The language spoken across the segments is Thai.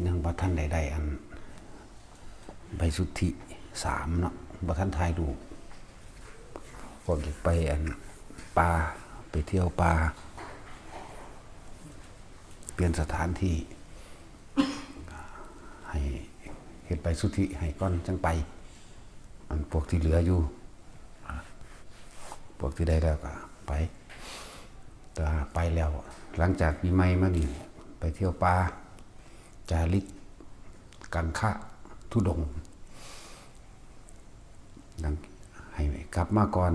ยังบ่ทันได้อันใบสุทธิ3เนาะบ่ทันถ่ายรูปพวกอยากไปอันป่าไปเที่ยวป่าเปลี่ยนสถานที่ให้เฮ็ดใบสุทธิให้ก่อนจังไปอันพวกที่เหลืออยู่พวกที่ได้แล้วก็ไปแต่ไปแล้วหลังจากปีใหม่มานี่ไปเที่ยวป่าจาริกกังคะธุดงค์ให้กลับมาก่อน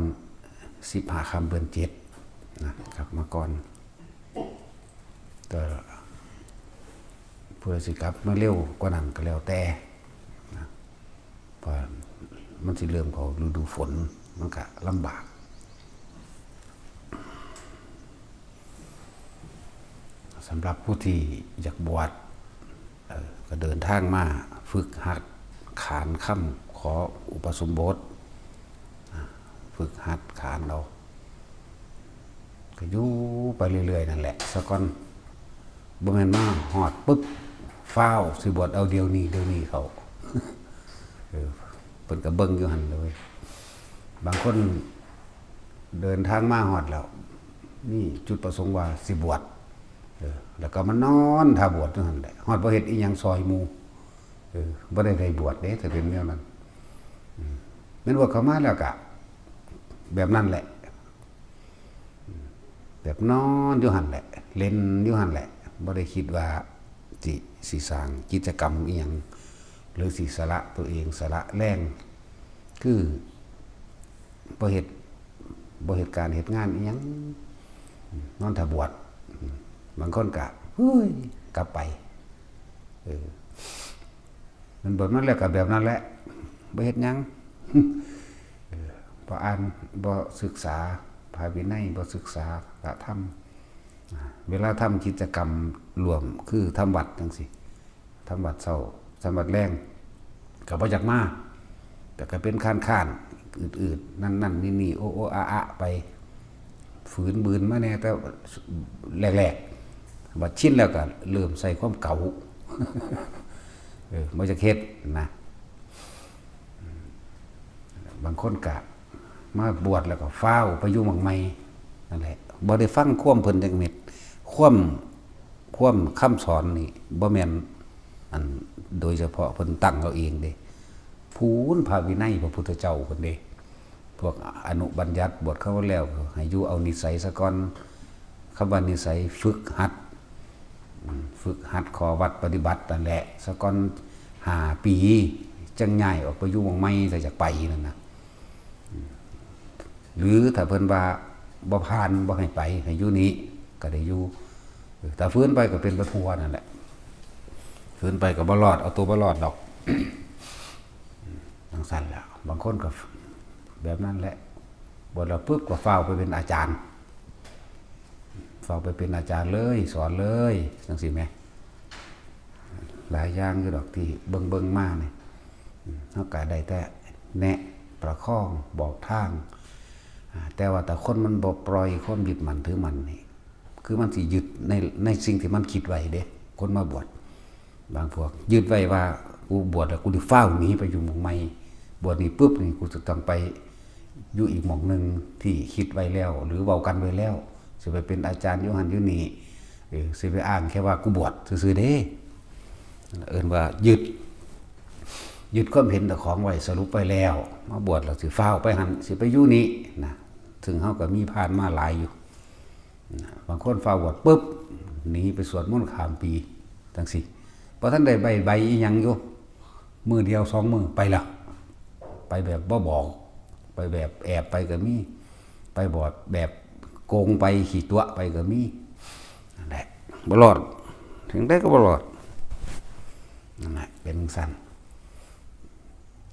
15 ค่ำเดือน7นะกลับมาก่อนแต่เพื่อสิกลับมาเร็วกว่านั้นก็แล้วแต่นะเพราะมันสิเริ่มเข้าฤดูฝนมันก็ลำบากสำหรับผู้ที่อยากบวชก็เดินทางมาฝึกหัดขานค่ำขออุปสมบทฝึกหัดขานเราก็อยู่ไปเรื่อยๆนั่นแหละสักก่อนบ่แม่นมาฮอดปึ๊บฟ้าวสิบวชเอาเดี๋ยวนี้เขาเพิ่นก็เบิ่งอยู่หั่นเลยบางคนเดินทางมาฮอดแล้วนี่จุดประสงค์ว่าสิบวชแล้วก็มานอนถ้าบวชอยู่หั่นแหละฮอดบ่เฮ็ดอีหยังซอยหมู่บ่ได้บวชเด้ถ้าเป็นแนวนั้นแม่นว่าเข้ามาแล้วก็แบบนั้นแหละแบบนอนอยู่หั่นแหละเล่นอยู่หั่นแหละบ่ได้คิดว่าสิสร้างกิจกรรมอีหยังหรือสิสละตัวเองสละแรงคือบ่เฮ็ดการเฮ็ดงานอีหยังนอนถ้าบวชบางคนก็เฮ้ยกลับไปมันแบบนั้นแหละก็แบบนั้นแหละบ่เฮ็ดหยังบ่อ่านบ่ศึกษาพระวินัยบ่ศึกษาพระธรรมเวลาทำกิจกรรมรวมคือทำวัดจังซี่ทำวัดเช้าทำวัดแลงก็บ่อยากมาแต่ก็เป็นค้านอืดๆนั่นๆนี่ๆโอ้อะไปฝืนบืนมาแน่แต่แรกๆบัดชินแล้วก็เริ่มใส่ความเก่าบ่จะเฮ็ดนะบางคนก็มาบวชแล้วก็ฟ้าวไปอยู่หม่องใหม่นั่นแหละบ่ได้ฟังความเพิ่นจักเม็ดความคำสอนนี่บ่แม่นอันโดยเฉพาะเพิ่นตั้งเอาเองเด้พูนพระวินัยพระพุทธเจ้าเพิ่นเด้พวกอนุบัญญัติบทเขาแล้วให้อยู่เอานิสัยซะก่อนคำว่านิสัยฝึกหัดขอวัดปฏิบัตินั่นแหละซะก่อน5 ปีจังย้ายออกไปอยู่หม่องใหม่ถ้าอยากไปนั่นน่ะหรือถ้าเพิ่นว่าบ่ผ่านบ่ให้ไปให้อยู่นี้ก็ได้อยู่แต่ฟื้นไปก็เป็นประทัวนั่นแหละฟื้นไปก็บ่รอดเอาตัวบ่รอดดอกจังซั่นแล้วบางคนก็แบบนั้นแหละบวชแล้วปึ๊บก็ฟ้าวไปเป็นอาจารย์ฟ้าวไปเป็นอาจารย์เลยสอนเลยจังซี่แหมหลายอย่างอยู่ดอกที่เบิ่งมานี่เฮาก็ได้แต่แนะประคองบอกทางแต่ว่าแต่คนมันบ่ปล่อยความยึดมั่นถือมั่นนี่คือมันสิยึดในสิ่งที่มันคิดไว้เด้คนมาบวชบางพวกยึดไว้ว่ากูบวชแล้วกูสิฟ้าวหนีไปอยู่หมู่ใหม่บวชนี่ปุ๊บนี่กูจะต้องไปอยู่อีกหม่องนึงที่คิดไว้แล้วหรือเว้ากันไว้แล้วสิไปเป็นอาจารย์อยู่หั่นอยู่นี่สิไปอ้างแค่ว่ากูบวชซื่อๆเด้เอิ้นว่ายึดความเห็นแต่ของไว้สรุปไปแล้วมาบวชแล้วสิฟ้าวไปหั่นสิไปอยู่นี่นะถึงเฮาก็มีผ่านมาหลายอยู่บางคนฟ้าวบวชปุ๊บหนีไปสวดมนต์ข้ามปีจังซี่บ่ทันได้ใบอีหยังอยู่มื้อเดียว2มื้อไปแล้วไปแบบบ่บอกไปแบบแอบไปก็มีไปบวชแบบโกงไปขี้ตัวไปก็มีนั่นแหละบ่รอดถึงได้ก็บ่รอดนั่นแหละเป็นซั่น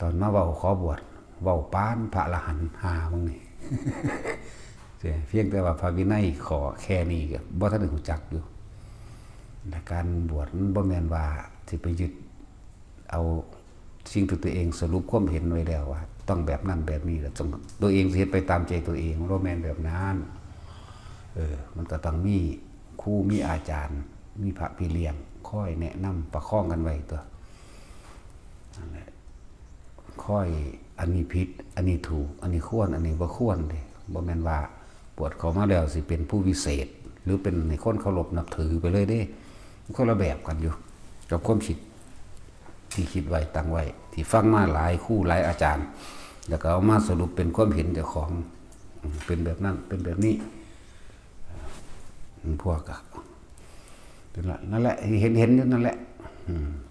ตอนมาเว้าขอบวชเว้าปานพระอรหันต์มึงนี่ เพียงแต่ว่าพระวินัยขอแค่นี้ก็บ่ทันได้รู้จักอยู่แต่การบวชมันบ่แม่นว่าสิไปยึดเอาสิ่งที่ตัวเองสรุปความเห็นไว้แล้วว่าต้องแบบนั้นแบบนี้แล้วตัวเองสิเฮ็ดไปตามใจตัวเองบ่แม่นแบบนั้นมันก็ต้องมีครูมีอาจารย์มีพระพี่เลี้ยงค ค่อยแนะนำประคองกันไว้ตัวนั่นแหละค่อยอันนี้ผิดอันนี้ถูกอันนี้ควรอันนี้บ่ควรเด้บ่แม่นว่าบวชเขามาแล้วสิเป็นผู้วิเศษหรือเป็นในคนเคารพนับถือไปเลยเด้คนละแบบกันอยู่กับความคิดที่คิดไว้ตั้งไว้ที่ฟังมาหลายคู่หลายอาจารย์แล้วก็เอามาสรุปเป็นความเห็นเจ้าของเป็นแบบนั้นเป็นแบบนี้พวกอะนั่นแหละเห็นอยู่นั่นแหละ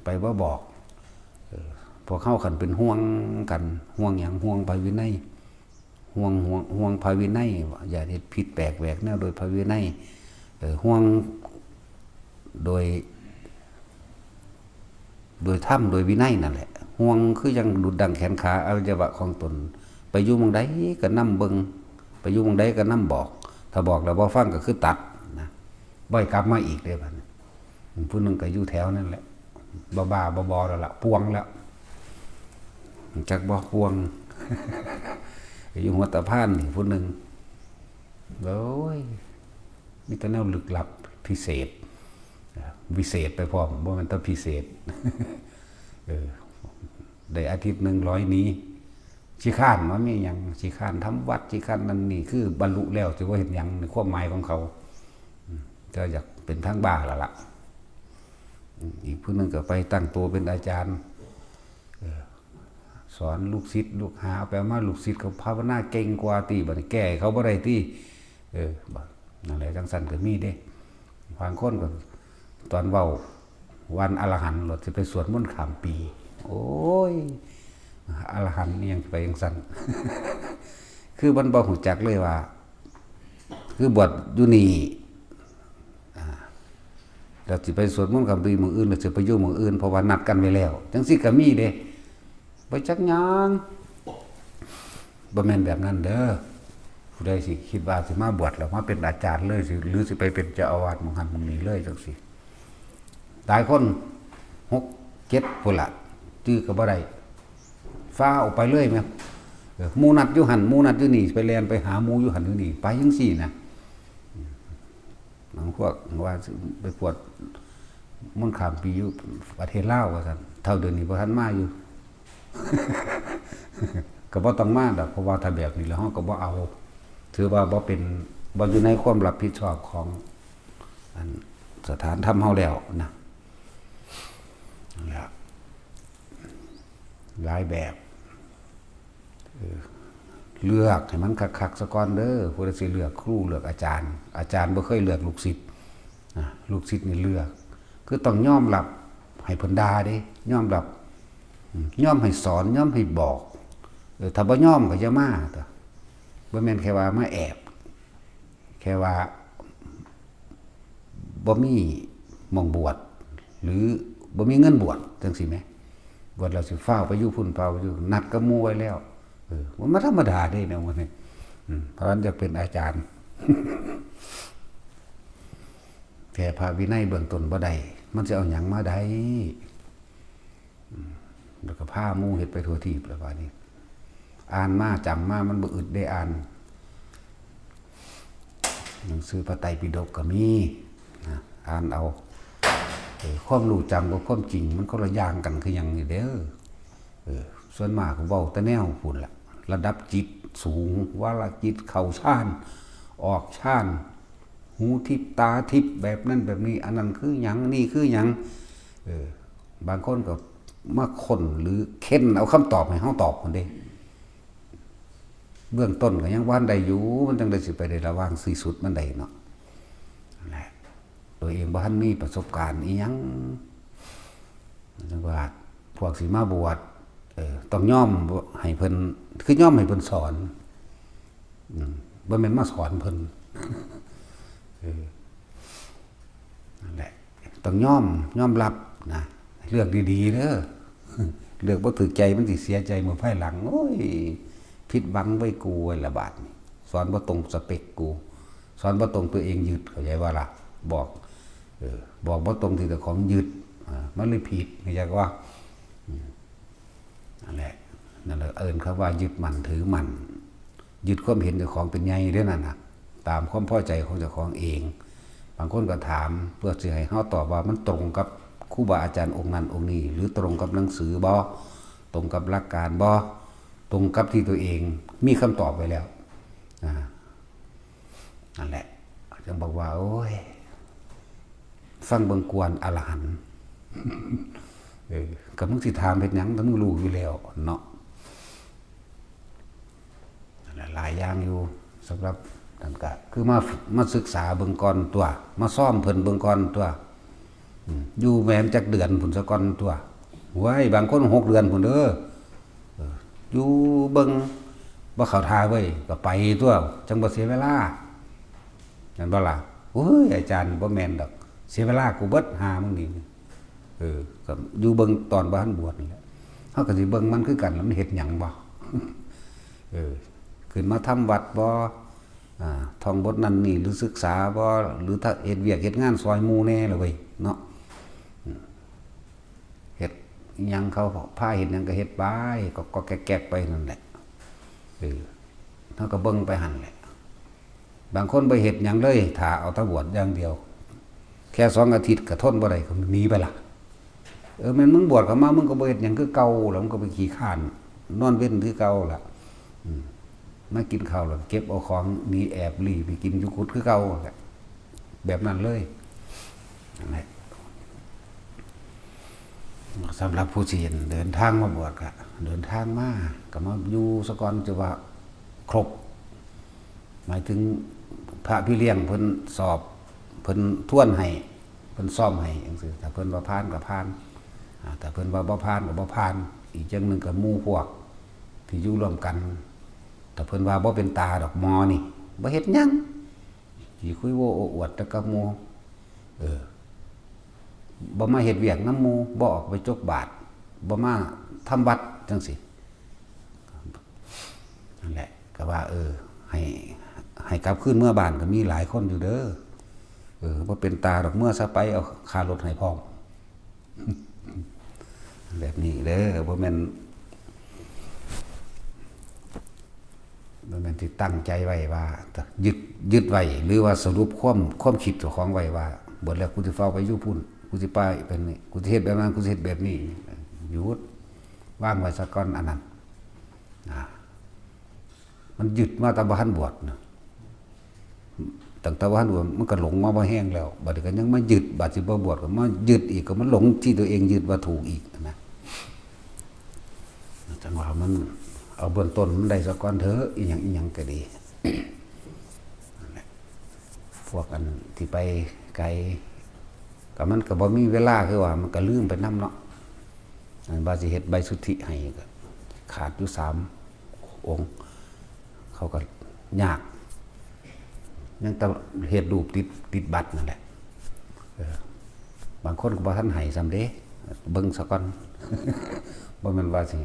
ไปว่าบอกพวกเข้ากันเป็นห่วงกันห่วงอย่างห่วงภายวินัยห่วงภายวินัยอย่าเฮ็ดผิดแปลกแหวกแนวโดยภายวินัยห่วงโดยธรรมโดยวินัยนั่นแหละห่วงคือยังดุดดังแขนขาอวัยวะของตนไปอยู่หม้องใดก็นำเบิ่งไปอยู่หม้องใดก็นำบอกถ้าบอกแล้วบ่ฟังก็คือตัดนะบ่ให้กลับมาอีกเด้บัดนี้ผู้นึงก็อยู่แถวนั่นแหละบ้าๆบอๆแล้วล่ะพวงแล้วจักบ่พวง อยู่หัวตะพานนี่ผู้นึงโอ้ยมีแต่แนวลึกลับพิเศษวิเศษไปพร้อมบ่แม่นแต่พิเศษ ได้อาทิตย์หนึ่ง100นี้ขี้ข้านว่ามีหยังขี้ข้านทำวัดขี้ข้านนั่นนี่คือบรรลุแล้วถือว่าเห็นหยังในความหมายของเขาก็อยากเป็นทางบ้าแล้วล่ะอีกผู้นึงก็ไปตั้งตัวเป็นอาจารย์สอนลูกศิษย์ลูกหาแปลว่าลูกศิษย์เขาภาวนาเก่งกว่าตีบัดนี้แก้เขาบ่ได้ตีนั่นแหละจังซั่นก็มีเด้บางคนก็ตอนเว้าวันอรหันต์เราจะไปสวดมนต์ข้ามปีโอ้ยอรหันต์นี่ยังไปจังซั่น คือมันบ่ฮู้จักเลยว่าคือบวชอยู่นี่เราสิไปสวดมนต์ข้ามปีมื้ออื่นเราสิไปอยู่มื้ออื่นเพราะว่านัดกันไว้แล้วจังซี่ก็มีเด้บ่จักหยังบ่แม่นแบบนั้นเด้อผู้ใดสิคิดว่าสิมาบวชแล้วมาเป็นอาจารย์เลยสิหรือสิไปเป็นเจ้าอาวาสหมู่หันหมู่นี้เลยจังซี่หลายคน6 7พุ่นล่ะจื้อก็บ่ได้ฟ้าออกไปเรื่อยแม่หมู่นัดอยู่หันหมู่นัดอยู่นี่ไปแล่นไปหาหมู่อยู่หันอยู่นี่ไปจังซี่นะบางพวกว่าไปปวดมนต์ข้ามปีอยู่ประเทศลาวว่าซั่นเท่าเดือนนี้บ่ทันมาอยู่ ก็บ่ต้องมาดอกเพราะว่าถ้าแบบนี้แล้วเฮาก็บ่เอาถือว่าบ่เป็นบ่อยู่ในความรับผิดชอบของอันสถานธรรมเฮาแล้วนะนั่นแหละหลายแบบเลือกให้มันคักๆซะก่อนเด้อผู้ใดสิเลือกครูเลือกอาจารย์บ่เคยเลือกลูกศิษย์ลูกศิษย์นี่เลือกคือต้องยอมรับให้เพิ่นด่าเด้ยอมรับยอมให้สอนยอมให้บอกถ้าบ่ยอมก็อย่ามาตัวบ่แม่นแค่ว่ามาแอบแค่ว่าบ่มีหม่องบวชหรือบ่มีเงินบวชจังซี่แหมบวชแล้วสิฟ้าวไปอยู่พุ่นฟ้าวไปอยู่นัดกับหมู่ไว้แล้วมันธรรมดาเด้แนวนี้เพราะฉะนั้นจะเป็นอาจารย์ แค่พระวินัยเบื้องต้นบ่ได้มันจะเอาหยังมาได้แล้วก็พาหมู่เฮ็ดไปทั่วทีปแล้วว่านี่อ่านมาจำมามันบ่อึดได้อ่านหนังสือพระไตรปิฎกก็มีอ่านเอาความรู้จำกับความจริงมันก็ละอย่างกันคือหยังนี่เด้อส่วนมากก็เว้าแต่แนวพุ่นล่ะระดับจิตสูงว่าละจิตเข้าฌานออกฌานหูทิพตาทิพแบบนั้นแบบนี้อันนั้นคือหยังนี่คือหยังบางคนก็มาค้นหรือเค้นเอาคำตอบให้เฮาตอบคนเด้เบื้องต้นก็ยังว่านได้อยู่มันจังได้สิไปได้ระว่างสี่สุดมันได้เนาะนั่นแหละตัวเองบ่ทันมีประสบการณ์อีหยังจังว่าพวกสิมาบวชต้องยอมให้เพิ่นคือยอมให้เพิ่นสอนบ่แม่นมาสอนเพิ่นนั่นแหละต้องยอมรับนะเลือกดีๆเด้อเลือกบ่ถูกใจมันสิเสียใจเมื่อภายหลังโอ้ยผิดหวังไว้กูไว้ละบาดนี่สอนบ่ตรงสเปคกูสอนบ่ตรงตัวเองยึดเข้าใจว่าล่ะบอกบ่ตรงที่เจ้าของยึดมันเลยผิดเข้าใจว่านั่นแหละเอิ้นเขาว่ายึดมั่นถือมั่นยึดความเห็นเจ้าของเป็นใหญ่เด้อนั่นน่ะตามความพอใจของเจ้าของเองบางคนก็ถามเพื่อสิให้เฮาตอบว่ามันตรงกับ ครูบาอาจารย์องค์นั้นองค์นี้หรือตรงกับหนังสือบ่ตรงกับหลักการบ่ตรงกับที่ตัวเองมีคำตอบไว้แล้วนั่นแหละจึงบอกว่าโอ้ยฟังเบิ่งกวนอรหันต์ก็มึงสิถามเป็นหยังแต่มึงรู้อยู่แล้วเนาะหลายอย่างอยู่สำหรับนั่นก็คือมาศึกษาเบิ่งก่อนตัวมาซ่อมเพิ่นเบิ่งก่อนตัวอยู่แม่นจักเดือนพุ่นซะก่อนตัวไว้บางคน6 เดือนพุ่นเด้ออยู่เบิ่งบ่เข้าท่าเว้ยก็ไปตัวจังบ่เสียเวลานั่นบ่ล่ะโอ้ยอาจารย์บ่แม่นดอกเสียเวลากูเบิดหามึงนี่ก็อยู่เบิ่งตอนบ่ทันบวชนี่แหละเฮาก็สิเบิ่งมันคือกันแล้วมันเฮ็ดหยังบ่ขึ้นมาทำวัดบ่ท่องบทนั้นนี่หรือศึกษาบ่หรือถ้าเฮ็ดเวียกเฮ็ดงานซอยหมู่แน่ล่ะเว้ยเนาะเฮ็ดหยังเขาพาเฮ็ดหยังก็เฮ็ดไปก็แก๊กๆไปนั่นแหละเฮาก็เบิ่งไปหั่นแหละบางคนบ่เฮ็ดหยังเลยถ้าเอาแตะบวชอย่างเดียวแค่2 อาทิตย์ก็ทนบ่ได้ก็หนีไปล่ะแม่นมึงบวชเข้ามามึงก็บ่เฮ็ดหยังคือเก่าแล้วมึงก็ไปขี้คร้านนอนเว้นคือเก่าล่ะมากินข้าวแล้วเก็บเอาของหนีแอบหลีไปกินอยู่กุดคือเก่าแบบนั้นเลยนั่นแหละสำหรับผู้ที่เดินทางมาบวชก็เดินทางมาก็มาอยู่ซะก่อนจะว่าครบหมายถึงพระพี่เลี้ยงเพิ่นสอบเพิ่นทวนให้เพิ่นซ่อมให้จังซี่ถ้าเพิ่นว่าผ่านก็ผ่านแต่เพิ่นว่าบ่ผ่านก็บ่ผ่านอีกจังนึงก็หมู่พวกที่อยู่ร่วมกันแต่เพิ่นว่าบ่เป็นตาดอกหมอนี่บ่เฮ็ดหยังสิคุยโว้โอ้อวดแต่กับหมู่บ่มาเฮ็ดเวียกนำหมู่บ่ออกไปจกบาตรบ่มาทำวัดจังซี่นั่นแหละก็ว่าให้กลับคืนเมื่อบ้านก็มีหลายคนอยู่เด้อบ่เป็นตาดอกเมื่อซะไปเอาค่ารถให้พร้อมแบบนี้เด้อบ่แม่นที่ตั้งใจไว้ว่ายึดไว้หรือว่าสรุปความคิดของไว้ว่าบทแล้วกูสิเฝ้าไปอยู่พุ่นกูสิไปเป็นนี่กูสิเฮ็ดแบบนั้นกูสิเฮ็ดแบบนี้หยุดว่างไว้ซะก่อนอันนั้นมันยึดมาแต่บ่ทันบวชตั้งแต่บ่ทันบวชมันก็หลงมาบ่แห้งแล้วบัดนี้ก็ยังมายึดบัดสิบ่บวชก็มายึดอีกก็มันหลงที่ตัวเองยึดว่าถูกอีกนะจังว่ามันเอาเบื้องต้นมันได้สักก้อนเถอะอีหยังก็ดี พวกอันที่ไปไกลก็มันก็บ่มีเวลาคือว่ามันก็ลืมไปนำเนาะบาสิเฮ็ดใบสุทธิให้ก็ขาดอยู่3 องค์เขาก็ยากยังแต่เฮ็ดรูปติดบัตรนั่นแหละบางคนก็บ่ทันให้ซ้ำเด้เบิ่งซะก่อน บ่แม่นว่าสิ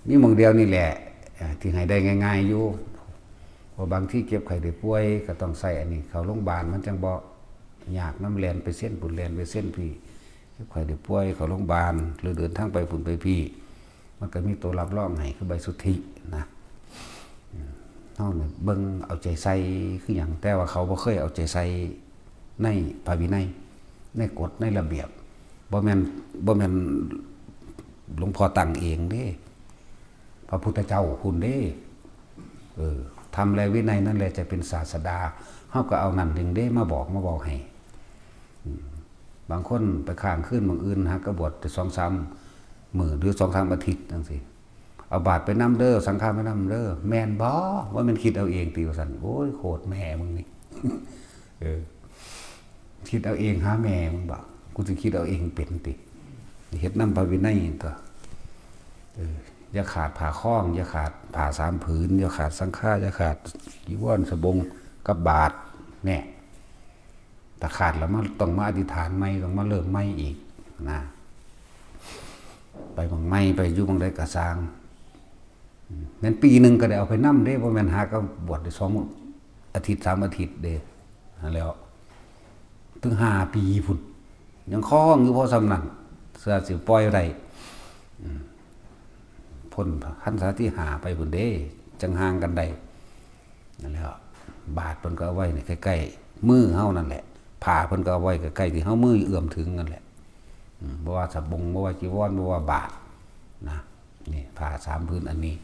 มีหม้องเดียวนี่แหละที่ให้ได้ง่ายๆอยู่เพราะบางที่เก็บไข้ได้ป่วยก็ต้องใส่อันนี้เข้าโรงพยาบาลมันจังบ่ยากน้ำแล่นไปเส้นปุ่นแล่นไปเส้นพี่เก็บไข้ได้ป่วยเข้าโรงพยาบาลหรือเดินทางไปปุ่นไปพี่มันก็มีตัวรับรองให้คือใบสุทธินะเฮาเนี่ยเบิ่งเอาใจใส่คือหยังแต่ว่าเขาบ่เคยเอาใจใส่ในพระวินัยในกฎในระเบียบบ่แม่นหลวงพ่อตั้งเองเด้พระพุทธเจ้าคุณเด้ทำและวินัยนั่นแหละจะเป็นศาสดาเฮาก็เอานั่นนึงเด้มาบอกให้บางคนไปค้างคืนบางอื่นฮะก็บวชแต่2-3 มื้อหรือ2-3 อาทิตย์จังซี่เอาบาตรไปนำเด้อสังฆาไปนำเด้อแม่นบ่ว่ามันคิดเอาเองติว่าซั่นโอ้ยโคตรแม่มึงนี่ คิดเอาเองหาแม่มึงบ่กูสิคิดเอาเองเป็นติเฮ็ดนำพระวินัยตัวอย่าขาดผ้าคล้องอย่าขาดผ้า3 ผืนอย่าขาดสังฆาอย่าขาดจีวรสบงกับบาตรแน่ถ้าขาดแล้วมันต้องมาอธิษฐานใหม่ต้องมาเริ่มใหม่อีกนะไปบางใหม่ไปอยู่บางใดก็สร้างแม่นปีนึงก็ได้เอาไปนำเด้บ่แม่นหาก็บวชได้2 อาทิตย์ 3 อาทิตย์เด้แล้วถึง5 ปีพุ่นยังคล้องอยู่พอสำนั้นเสื้อสิปล่อยได้พ้นพรรษาที่5ไปพุ่นเด้จังห่างกันได้นั่นแหละบาทเพิ่นก็เอาไว้ใกล้ๆมือเฮานั่นแหละผ้าเพิ่นก็เอาไว้ใกล้ๆที่เฮามือเอื้อมถึงนั่นแหละ บ่ว่าสบงบ่ว่าจีวรบ่ว่าบาทนะนี่ผ้า3พื้นอันนี้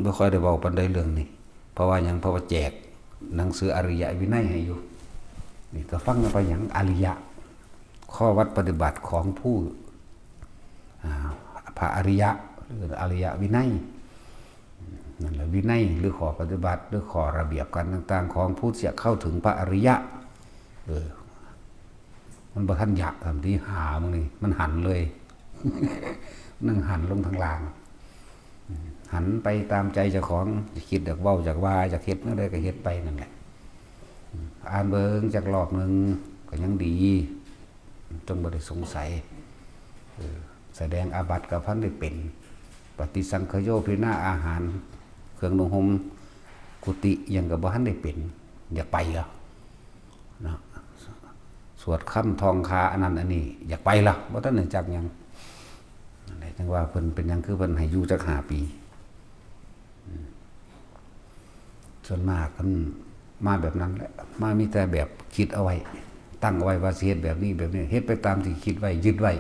บ่ค่อยได้เว้าปานใดเรื่องนี้เพราะว่าหยังเพราะว่าแจกหนังสืออริยวินัยให้อยู่นี่ก็ฟังกันไปหยังอริยะข้อวัดปฏิบัติของผู้พระอริยะหรืออริยวินัยนั่นแหละวินัยหรือข้อปฏิบัติหรือข้อระเบียบกันต่างๆของผู้ที่จะเข้าถึงพระอริยะมันบ่ทันยะทำที่หามึงนี่มันหันเลยนั่งหันลงทางล่างหันไปตามใจเจ้าของคิดจากเว้าจากว่าจากเฮ็ดนั่นได้ก็เฮ็ดไปนั่นแหละอ่านเบิ่งจากรอบนึงก็ยังดีจนบ่ได้สงสัยแสดงอาบัติกับพันได้เป็นปฏิสังขโยพินาอาหารเครื่องนุ่งห่มกุฏิยังกับบ่ทันได้เป็นอยากไปแล้วนะสวดคำทองคาอันนั้นอันนี้อยากไปละบ่ทันได้จักหยังนั่นแหละจังว่าเพิ่นเป็นหยังคือเพิ่นให้อยู่จัก5 ปีส่วนมากมันมาแบบนั้นแหละมามีแต่แบบคิดเอาไว้ตั้งเอาไว้ว่าสิเฮ็ดแบบนี้แบบนี้เฮ็ดไปตามที่คิดไว้ยึดไว้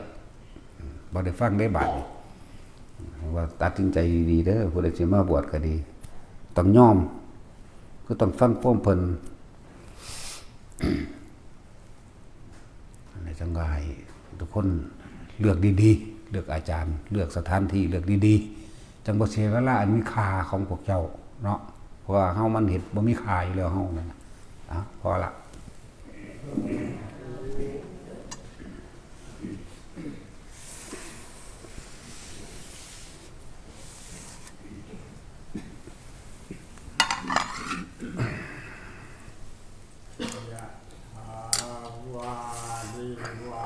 บ่ได้ฟังได้บาดว่าตัดสินใจดีเด้อผู้ใดสิมาบวชก็ดีต้องยอมคือต้องฟังพวกเพิ่นในจังหวะให้ทุกคนเลือกดีๆเลือกอาจารย์เลือกสถานที่เลือกดีๆจังบ่เสียเวลาอันมีค่าของพวกเจ้าเนาะเพราะว่าเฮามันเฮ็ดบ่มีค่าอยู่แล้วเฮานั่นพอละวาริวา